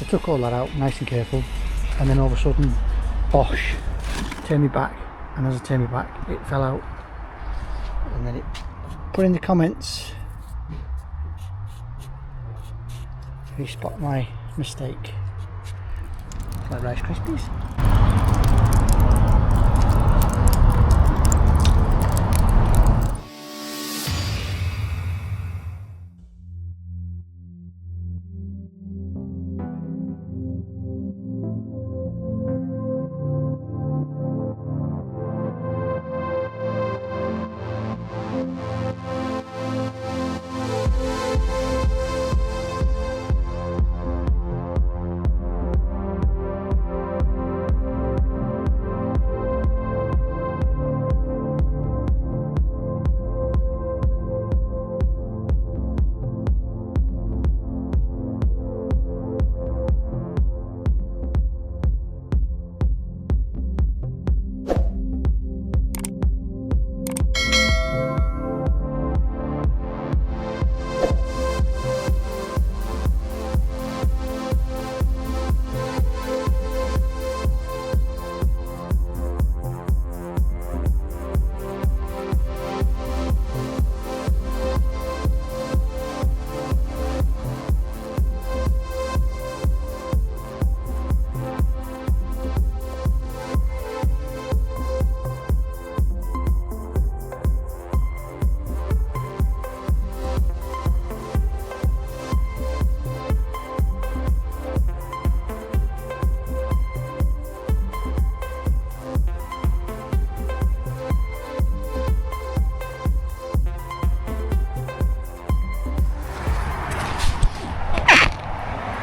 So I took all that out, nice and careful, and then all of a sudden, bosh, turned me back, and as I turned me back, it fell out. And then it put in the comments if you spot my mistake. Like Rice Krispies.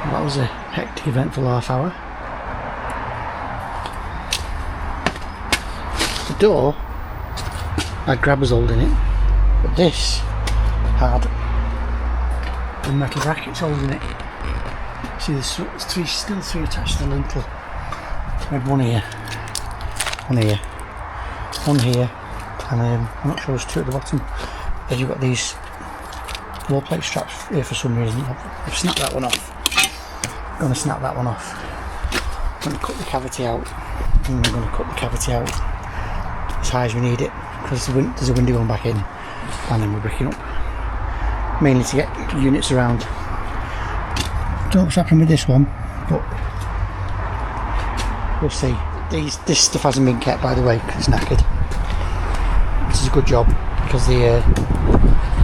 That was a hectic, eventful half hour. The door had grabbers holding it, but this had the metal brackets holding it. See, there's still three attached to the lintel. We had one here, one here, one here, and I'm not sure there's two at the bottom. Then you've got these wall plate straps here for some reason. I've snapped that one off. I'm going to snap that one off. I'm going to cut the cavity out, and I'm going to cut the cavity out as high as we need it, because there's a window going back in, and then we're bricking up, mainly to get units around. Don't know what's happening with this one, but we'll see. This stuff hasn't been kept, by the way, because it's knackered. This is a good job, because the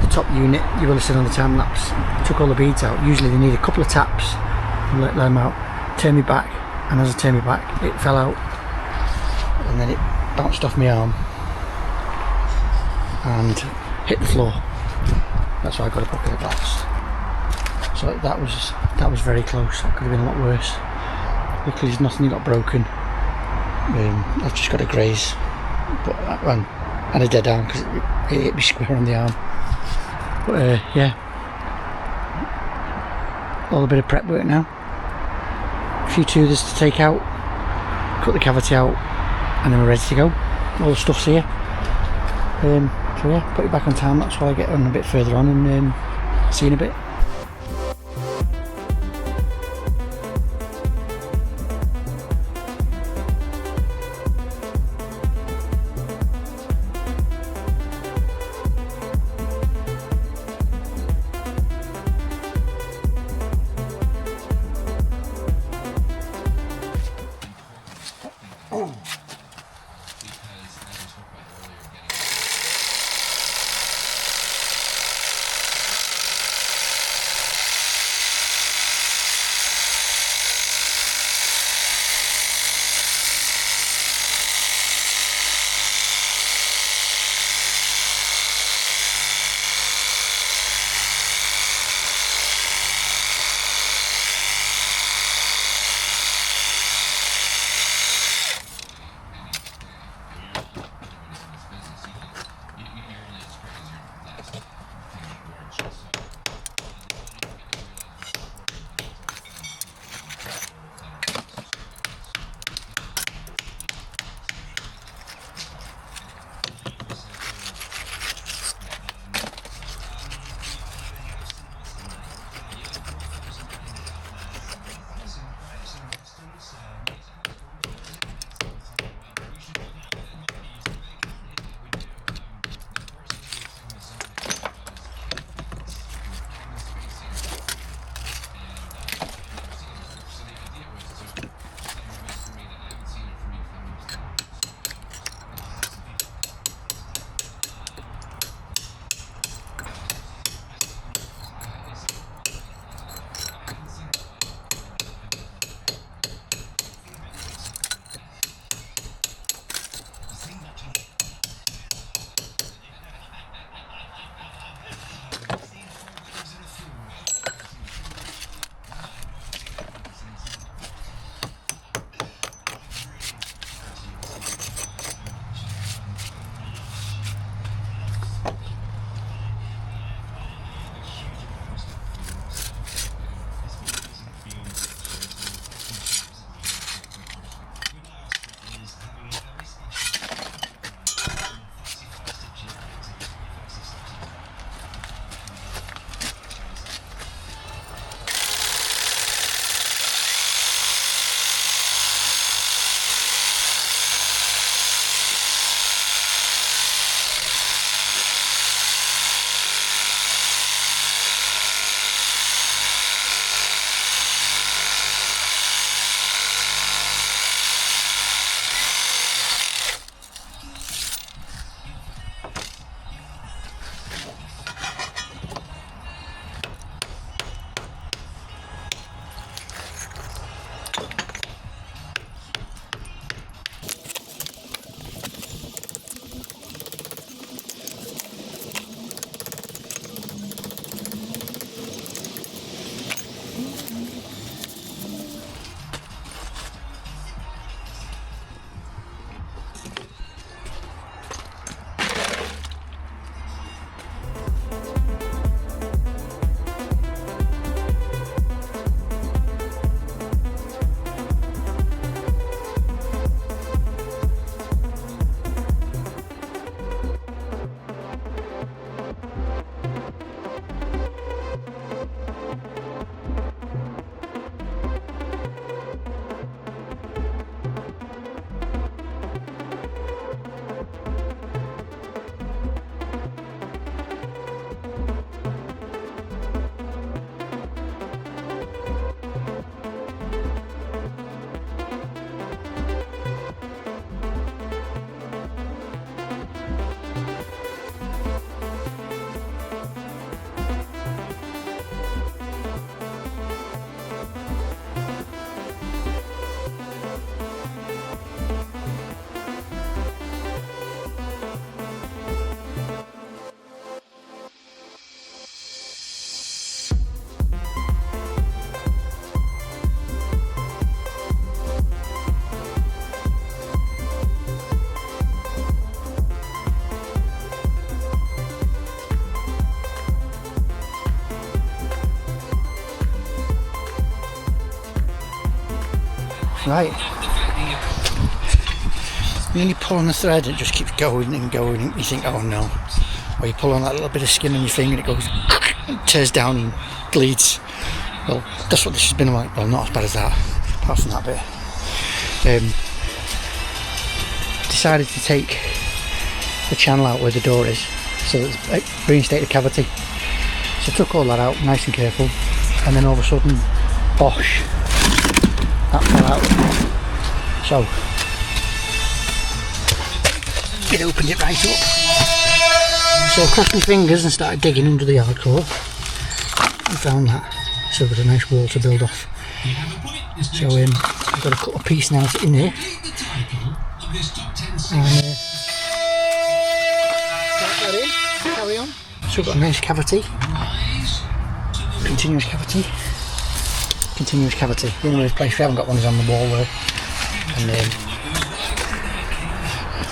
top unit, you will have seen on the time lapse, took all the beads out. Usually they need a couple of taps and let them out. Turn me back, and as I turned me back, it fell out, and then it bounced off my arm and hit the floor. That's why I got a bucket of glass. So that was very close. That could have been a lot worse. Luckily there's nothing that got broken. I've just got a graze, but and a dead arm, because it hit me square on the arm. But yeah, all a bit of prep work now. A few toothers to take out, cut the cavity out, and then we're ready to go. All the stuff's here. So yeah, put it back on time lapse while I get on a bit further on, and see you in a bit. Right. When you pull on the thread, it just keeps going and going, and you think, oh no. Or you pull on that little bit of skin on your finger and it goes, it tears down and bleeds. Well, that's what this has been like. Well, not as bad as that, apart from that bit. Decided to take the channel out where the door is, so that it's reinstated the cavity. So I took all that out, nice and careful, and then all of a sudden, bosh, that fell out. So it opened it right up. So I crossed my fingers and started digging under the yard core and found that. So there's a nice wall to build off. So I've got to cut a piece now in here. And that in, carry on. So we've got a nice cavity. Continuous cavity. Continuous cavity. The only place we haven't got one is on the wall there. And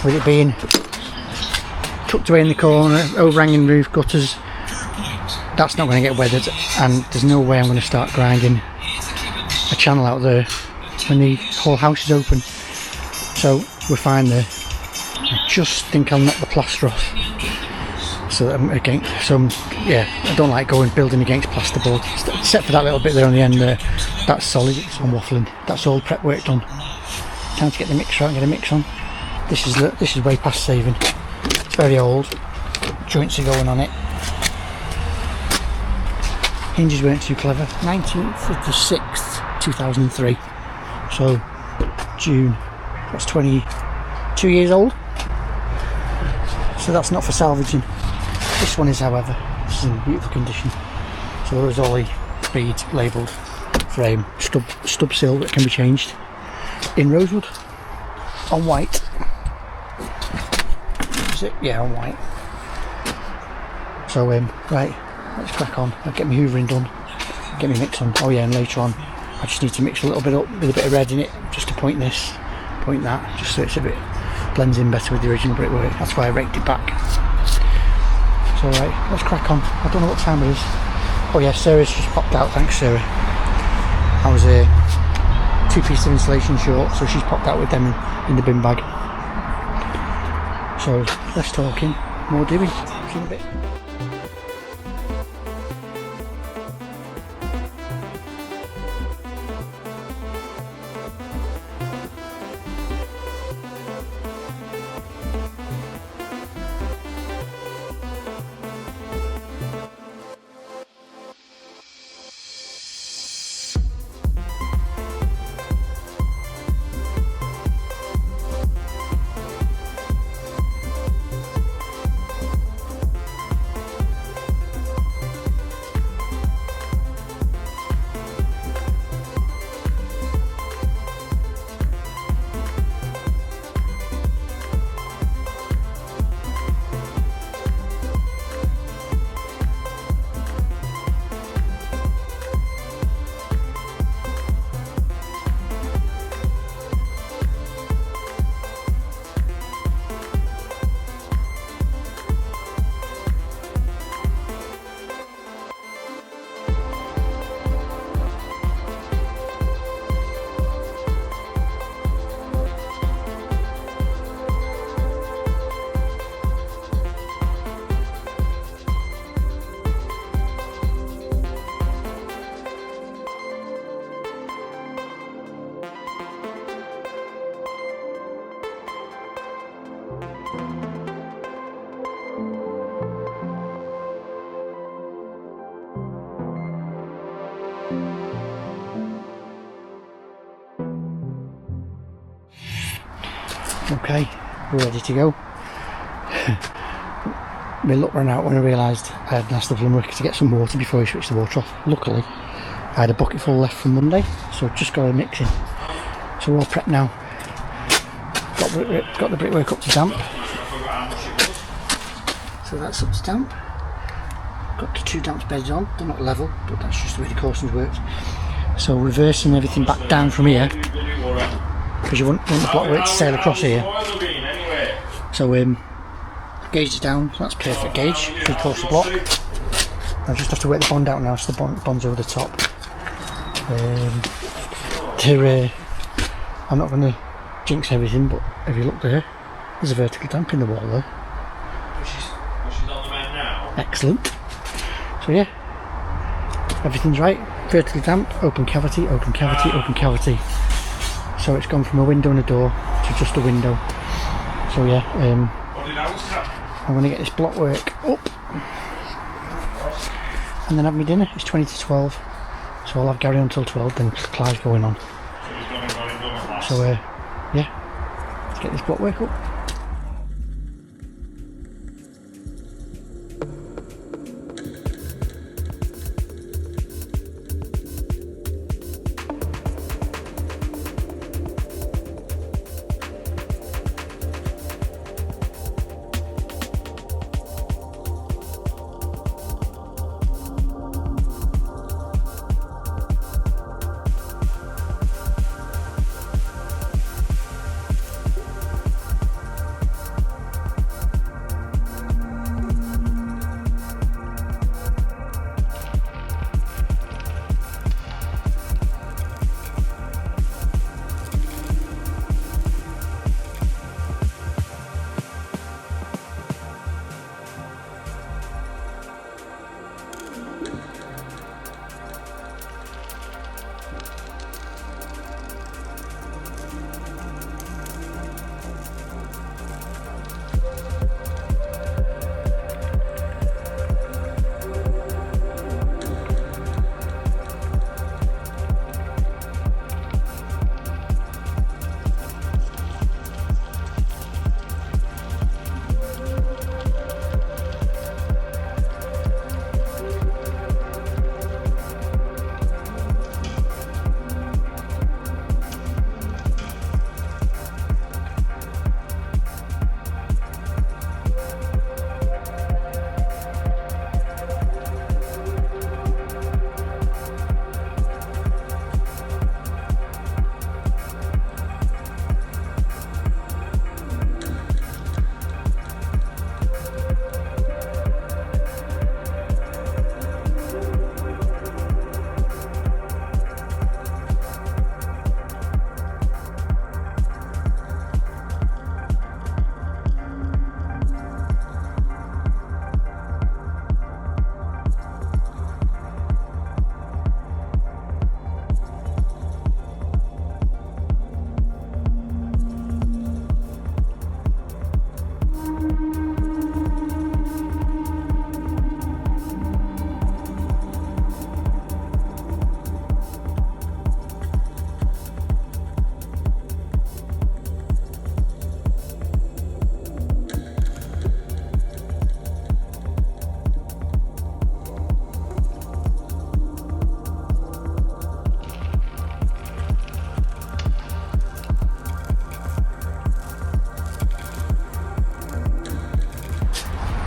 with it being tucked away in the corner, overhanging roof, gutters, that's not going to get weathered, and there's no way I'm going to start grinding a channel out there when the whole house is open. So we're fine there. I just think I'll knock the plaster off. So that yeah, I don't like building against plasterboard, except for that little bit there on the end there. That's solid, it's on waffling. That's all prep work done. Time to get the mixer out and get a mix on. This is way past saving. It's very old. Joints are going on it. Hinges weren't too clever. 19th of the 6th, 2003. So June. That's 22 years old. So that's not for salvaging. This one is, however. This is in beautiful condition. So there is all the beads labelled, frame, stub sill that can be changed in rosewood, on white. Is it? Yeah, on white. So right, let's crack on. I'll get my hoovering done, get my mix on. Oh yeah, and later on I just need to mix a little bit up with a bit of red in it, just to point this, point that, just so it's a bit blends in better with the original brickwork. That's why I raked it back. So right, let's crack on. I don't know what time it is. Oh yeah, Sarah's just popped out. Thanks, Sarah. I was 2 pieces of insulation short, so she's popped out with them in the bin bag. So less talking, more doing. See you in a bit. Okay, we're ready to go. My luck ran out when I realised I had asked the plumber to get some water before he switched the water off. Luckily, I had a bucket full left from Monday, so I've just got a mix in. So we're all prepped now. Got the brickwork up to damp. So that's up to damp. Got the 2 damp beds on. They're not level, but that's just the way the coursings works. So reversing everything back down from here, because you want the blockwork to sail across here. So gauge it down, so that's perfect gauge, 3/4 block. I just have to work the bond out now, so the bond's over the top. I'm not going to jinx everything, but if you look there, there's a vertical damp in the wall there. Which is on the mend now. Excellent. So yeah, everything's right. Vertically damp, open cavity, open cavity, open cavity. So it's gone from a window and a door to just a window. So yeah, I'm going to get this block work up and then have my dinner. It's 20 to 12, so I'll have Gary until 12, then Clive's going on. So yeah, let's get this block work up.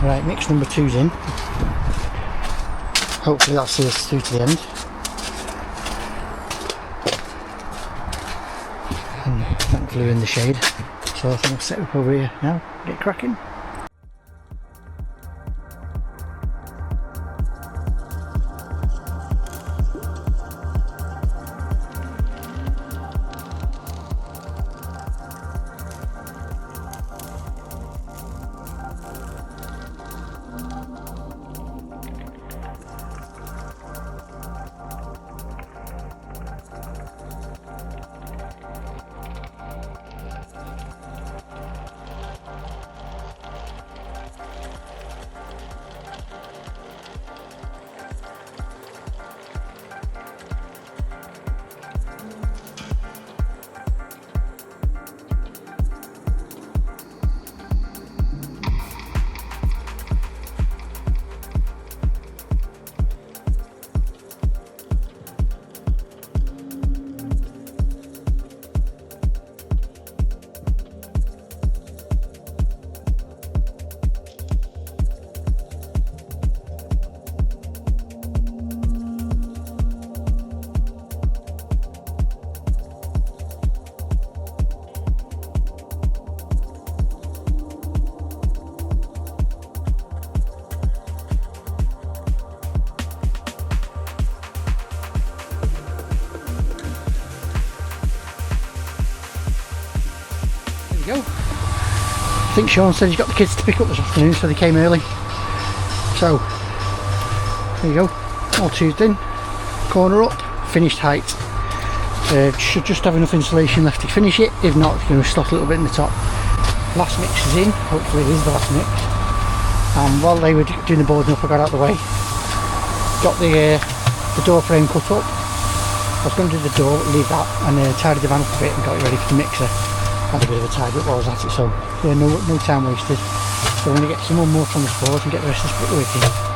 Right, mix number 2's in. Hopefully that'll see us through to the end. And thankfully we're in the shade. So I think I'll set up over here now, get cracking. you go. I think Sean said he's got the kids to pick up this afternoon, so they came early. So there you go, all tubed in, corner up, finished height. Should just have enough insulation left to finish it. If not, it's going to slot a little bit in the top. Last mix is in, hopefully it is the last mix. And while they were doing the boarding up, I got out of the way, got the door frame cut up. I was going to do the door, leave that, and tidy the van up a bit and got it ready for the mixer. Had a bit of a tidy up while I was at it, so yeah, no time wasted. So I'm going to get some more from the board and get the rest of the brickwork in.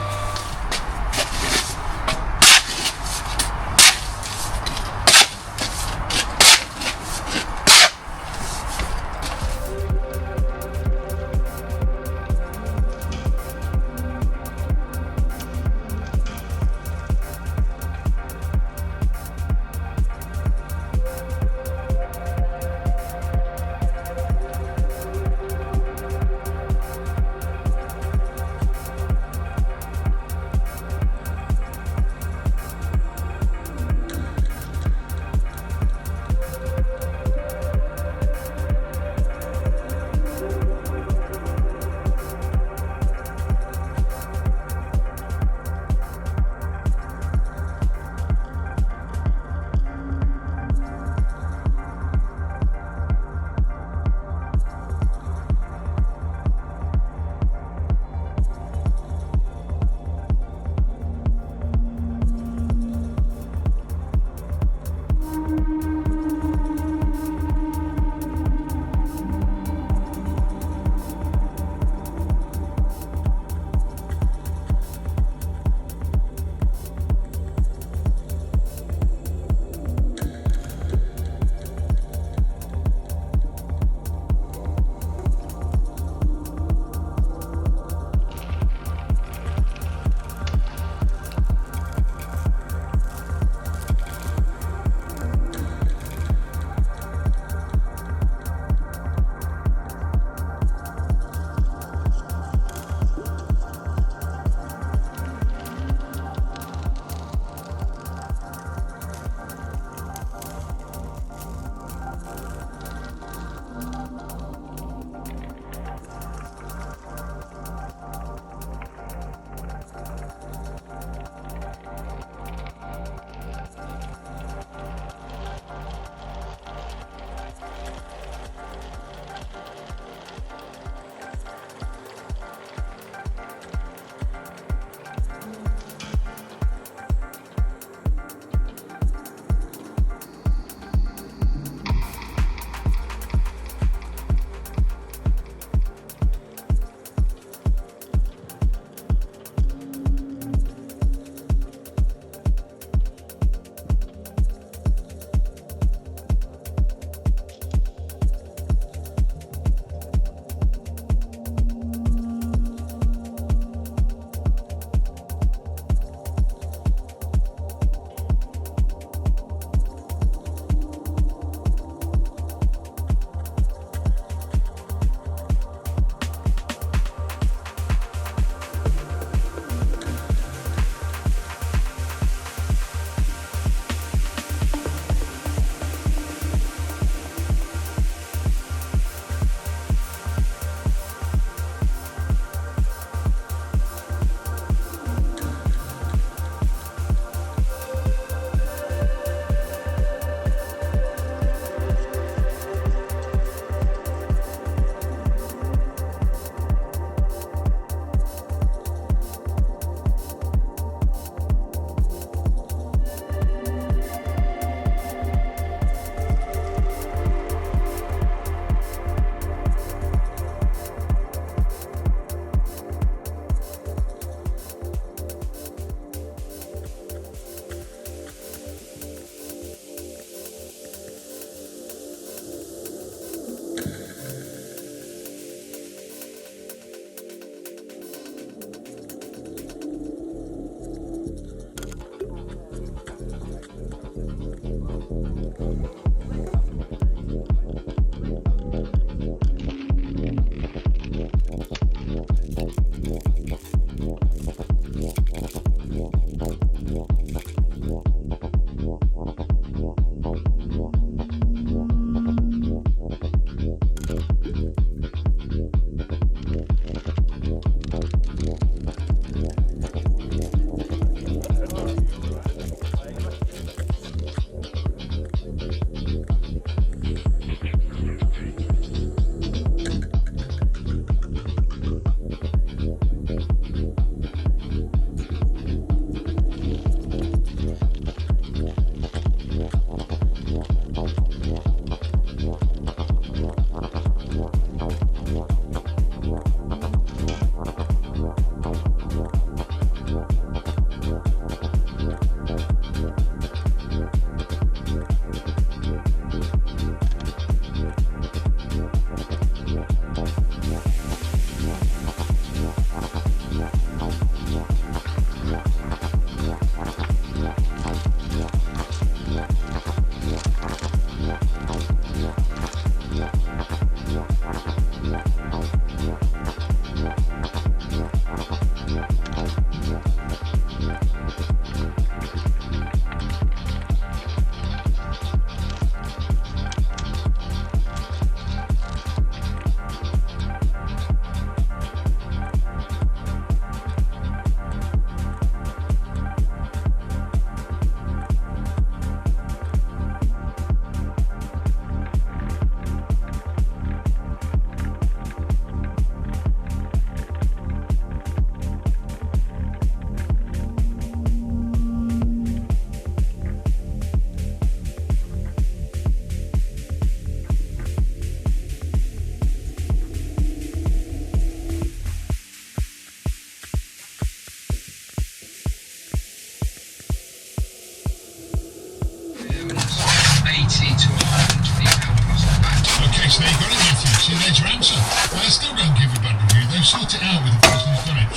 Thanks, mate. Got it, Matthew. See you later, answer. Still don't give a bad review, though. Sort it out with the person who's done it.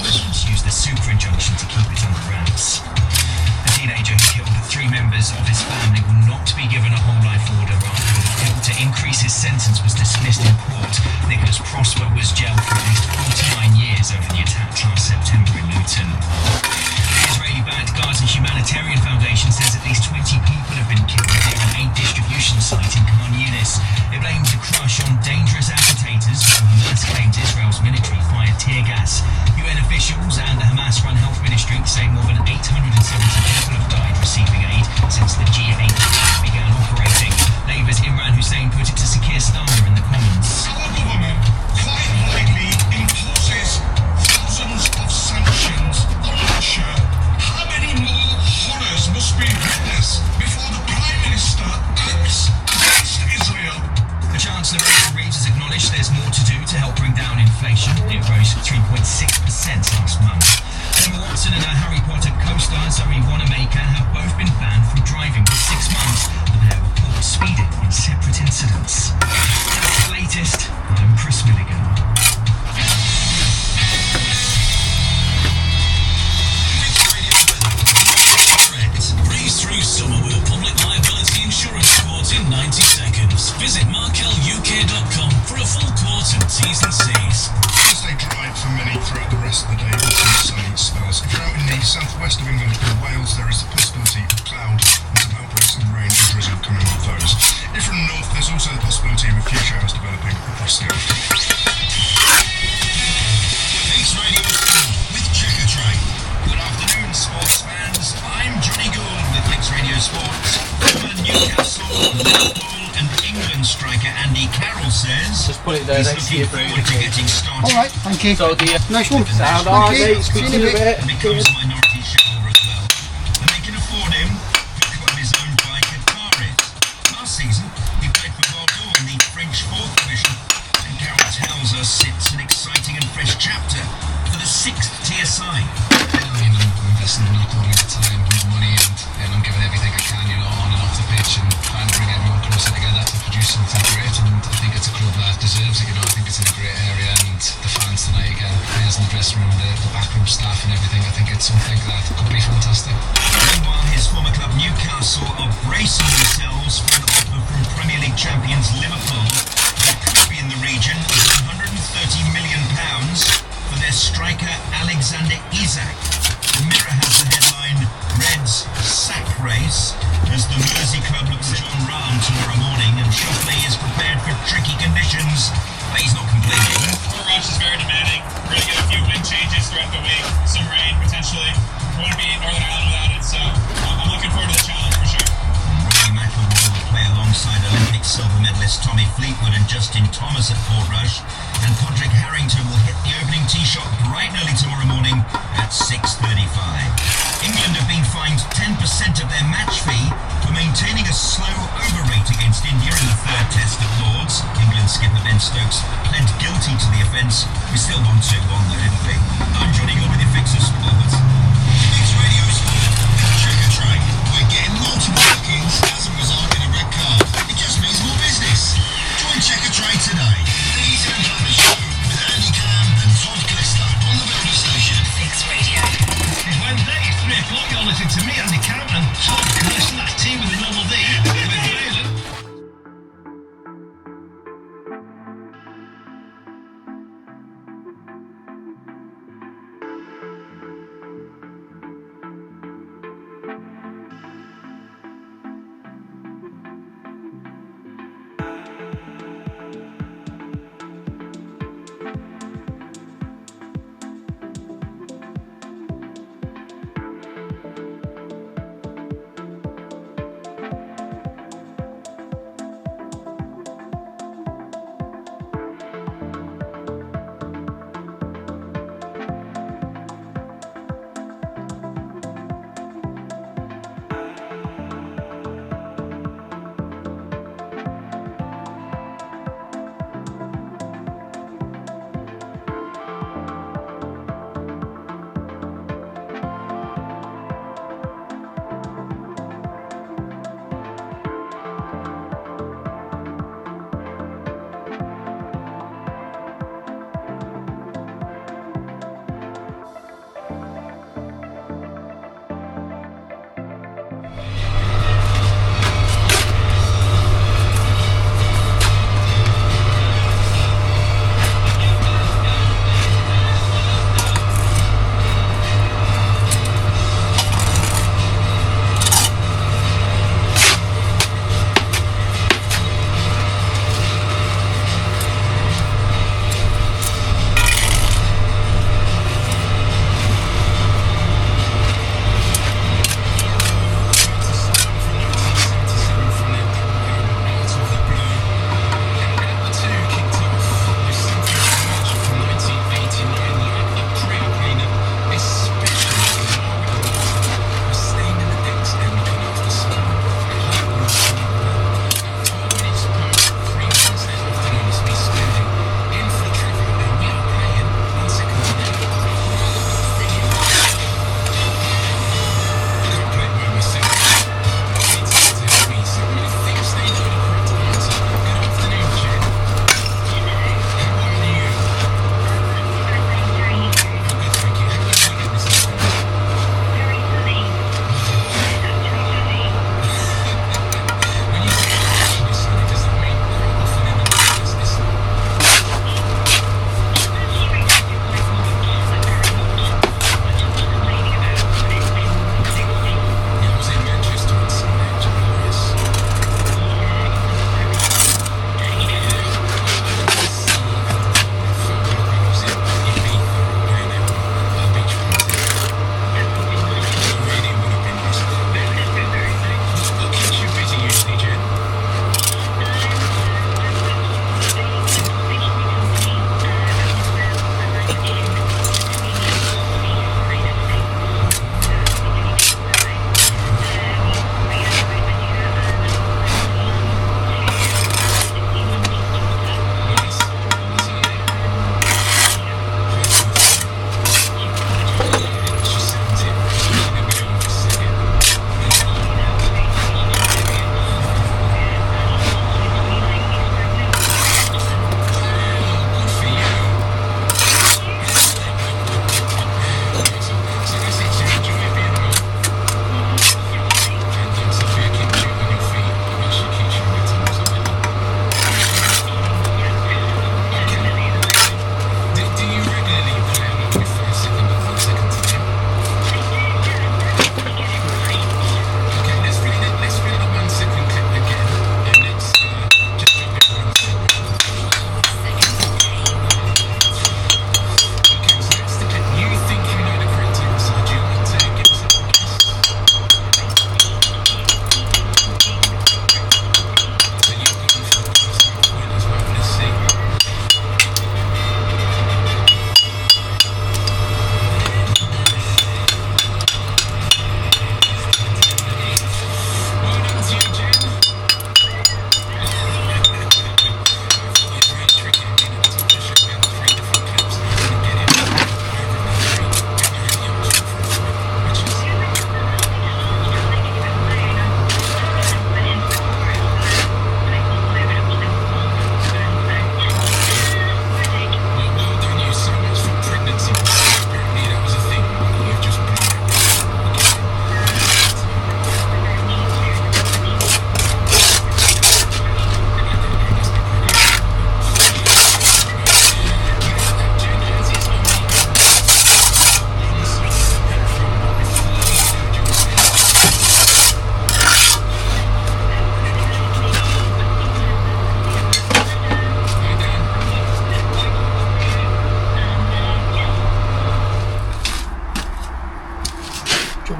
This one's Used the super injunction to keep it under wraps. The teenager who killed 3 members of his family will not be given a whole life order after the bill to increase his sentence was dismissed in court. Nicholas Prosper was jailed for at least 49 years over the attack last September in Luton. The Israeli-backed Gaza Humanitarian Foundation says at least 20 people have been killed near an aid distribution site in Khan Yunis. It blames the crush on dangerous agitators, while Hamas claims Israel's military fired tear gas. UN officials and the Hamas-run health ministry say more than 870 people have died receiving aid since the G8 began operating. Labour's Imran Hussein put it to Sakir Starmer in the Commons. our government quite rightly imposes thousands of sanctions on Russia. How many more horrors must be witnessed before the Prime Minister acts against Israel? The Chancellor Rachel Reeves has acknowledged there's more to do to help bring down inflation. It rose 3.6% last month. Emma Watson and her Harry Potter co-star Zoe Wanamaker have both been banned from driving for 6 months. The pair were caught speeding in separate incidents. That's the latest. I'm Chris Milligan. Breeze through summer with a public liability insurance quote in 90 seconds. Visit markeluk.com for a full quote and T's and C's. Thursday dry for many throughout the rest of the day with some sunny spells. If you're out in the southwest of England or Wales, there is the possibility of cloud and some outbreaks of rain and drizzle coming with those. If from the north, there's also the possibility of a few showers developing across the earth. Mix Radio Sport with Checker Train. Good afternoon, sports fans. I'm Johnny Gould with Mix Radio Sports. Former Newcastle, Liverpool and England striker Andy Carroll says Just put it there he's next to looking you. forward to getting started. Alright, thank you. So the Nice one. sound Thank alright, you. mate. Speak See to you in you a in a bit. bit. And becomes a minority shareholder as well. And they can afford him because of his own bike at Paris. Last season, he played for Bordeaux in the French 4th Division. And Carroll tells us it's an exciting and fresh chapter for the 6th tier side. I'm investing in not only the time but money, and I'm giving everything I can, on and off the pitch, and trying to bring everyone closer together to produce something great. And I think it's a club that deserves it. I think it's in a great area, and the fans tonight again, players in the dressing room, the backroom staff, and everything. I think it's something that could be fantastic. Meanwhile, his former club Newcastle are bracing themselves for an offer from Premier League champions Liverpool that could be in the region of £130 million for their striker Alexander Isak. The Mirror has the headline, Reds sack race, as the Mersey club looks at John Rahm tomorrow morning, and Shoffley is prepared for tricky conditions, but he's not complaining. The rush is very demanding. We're going to get a few wind changes throughout the week, some rain potentially. We wouldn't be Northern Ireland without it, so I'm looking forward to the challenge for sure. Rory McIlroy will play alongside Olympic silver medalist Tommy Fleetwood and Justin Thomas at Portrush, and Podrick Harrington will hit the opening tee shot bright and early tomorrow morning at 6:35. England have been fined 10% of their match fee for maintaining a slow over rate against India in the 3rd test at Lords. England skipper Ben Stokes pled guilty to the offence. We still won 2-1 though, didn't we? I'm Johnny Gould with your fix of sports. Mix Radio Sport with Checker Train. We're getting multiple bookings as a result in a red card. It just means more business. Join Checker Train today. The Easy and Clever Show with Andy Cam and Todd Glister on the radio station. Mix Radio. It's Wednesday, it's 3 o'clock. You're listening to me, Andy Cam, and Todd Glister. That's T with a double D. With Valen.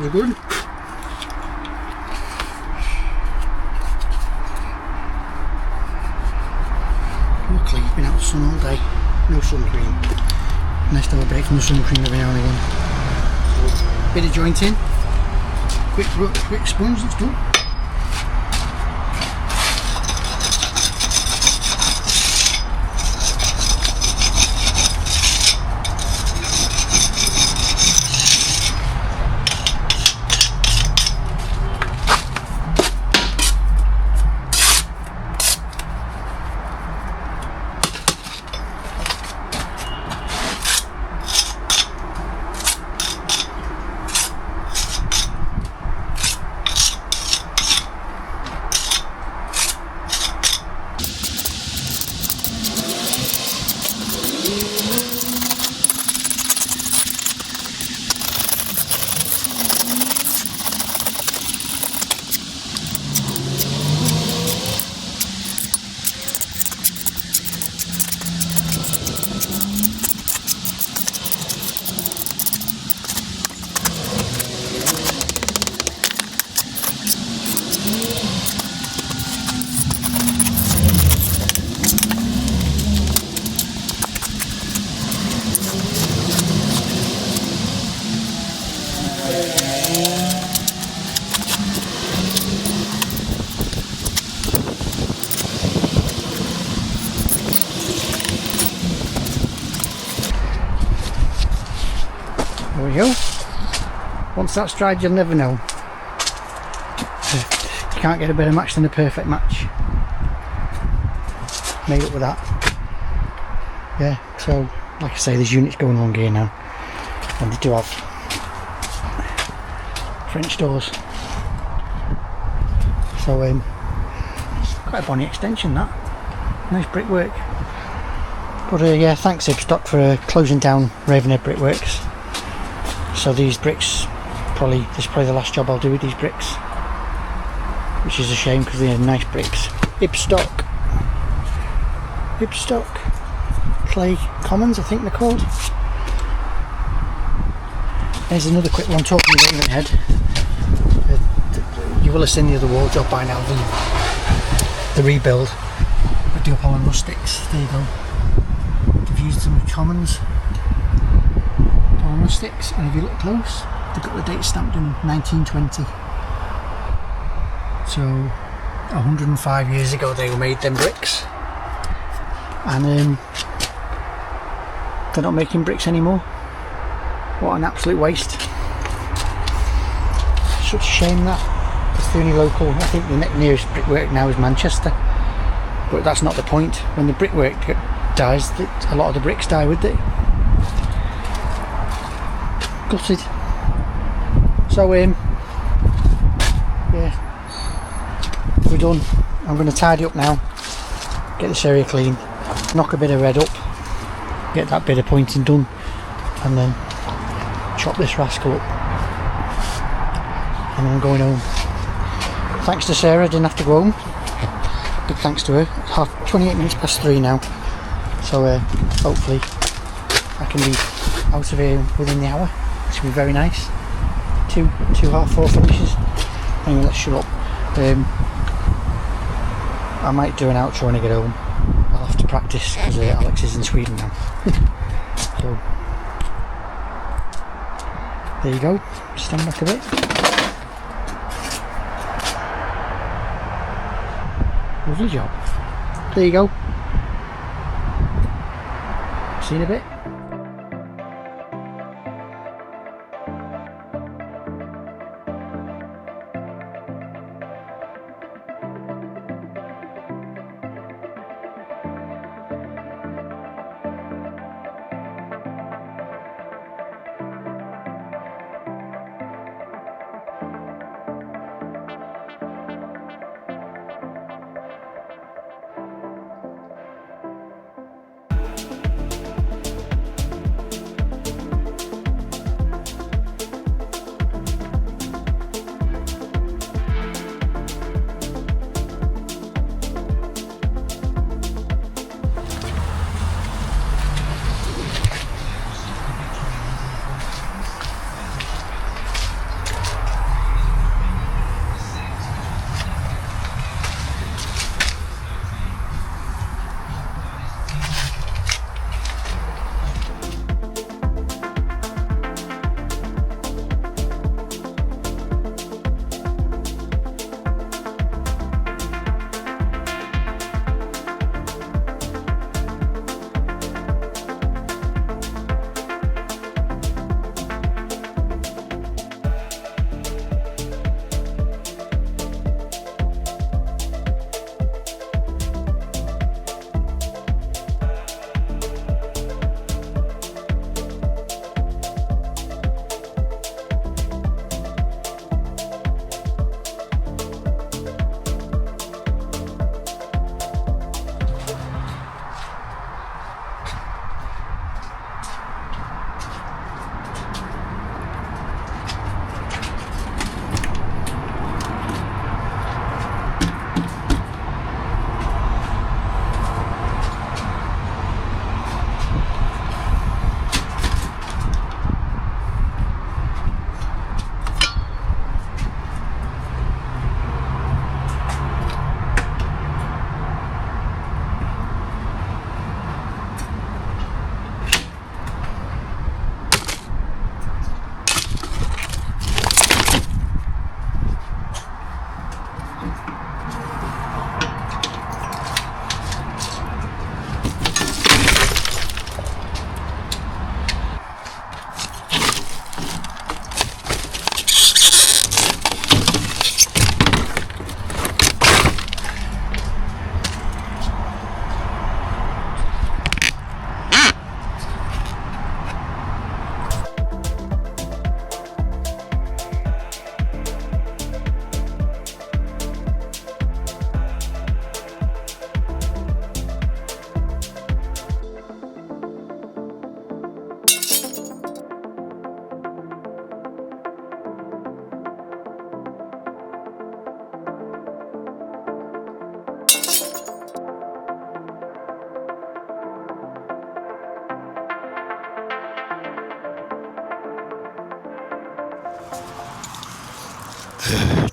all good. Luckily you've been out in the sun all day, no sun cream. Nice to have a break from the sun cream every now and again. So, bit of jointing, quick sponge, that's done. There we go. Once that's dried, you'll never know. You can't get a better match than a perfect match. Made up with that. Yeah, so like I say, there's units going along here now, and they do have French doors. So quite a bonny extension, that. Nice brickwork. But yeah, thanks Ibstock for closing down Ravenhead Brickworks. So these bricks, this is probably the last job I'll do with these bricks, which is a shame because they're nice bricks. Ibstock Clay Commons, I think they're called. There's another quick one talking about Ravenhead. You will have seen the other wardrobe by now, the rebuild. I do Holland rustics. There you go. They've used them with Commons. Rustics, and if you look close, they've got the date stamped in 1920. So 105 years ago they made them bricks, and they're not making bricks anymore. What an absolute waste. Such a shame that. It's the only local, I think the nearest brickwork now is Manchester, but that's not the point. When the brickwork dies, a lot of the bricks die with it. Gutted. So yeah, we're done. I'm going to tidy up now, get this area clean, knock a bit of red up, get that bit of pointing done, and then chop this rascal up, and then I'm going home. Thanks to Sarah, I didn't have to go home. Big thanks to her. 28 minutes past 3 now, so hopefully I can be out of here within the hour, which will be very nice. 2:30 finishes. Anyway, let's shut up. I might do an outro when I get home. I'll have to practice because Alex is in Sweden now. So there you go. Stand back a bit. Lovely job. There you go. See you in a bit.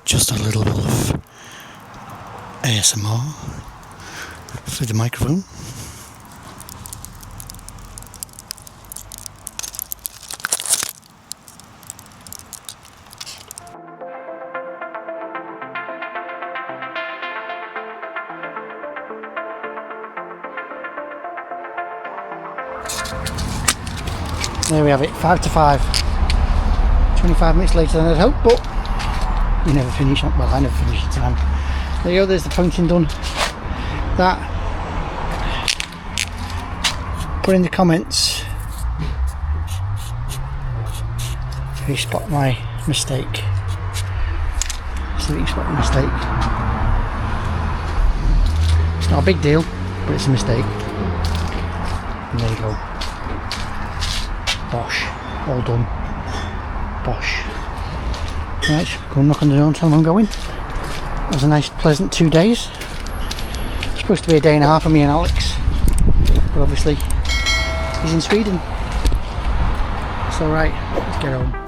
Just a little bit of ASMR through the microphone. There we have it, 5 to 5. 25 minutes later than I'd hoped, but you never finish on, well, I never finish on time. There you go, there's the pointing done. That, put in the comments if you spot my mistake. See if you spot the mistake. It's not a big deal, but it's a mistake. And there you go. Bosh, all done. Bosh. Right, go and knock on the door and tell them I'm going. That was a nice pleasant 2 days. It's supposed to be a day and a half for me and Alex, but obviously he's in Sweden. It's alright, let's get home.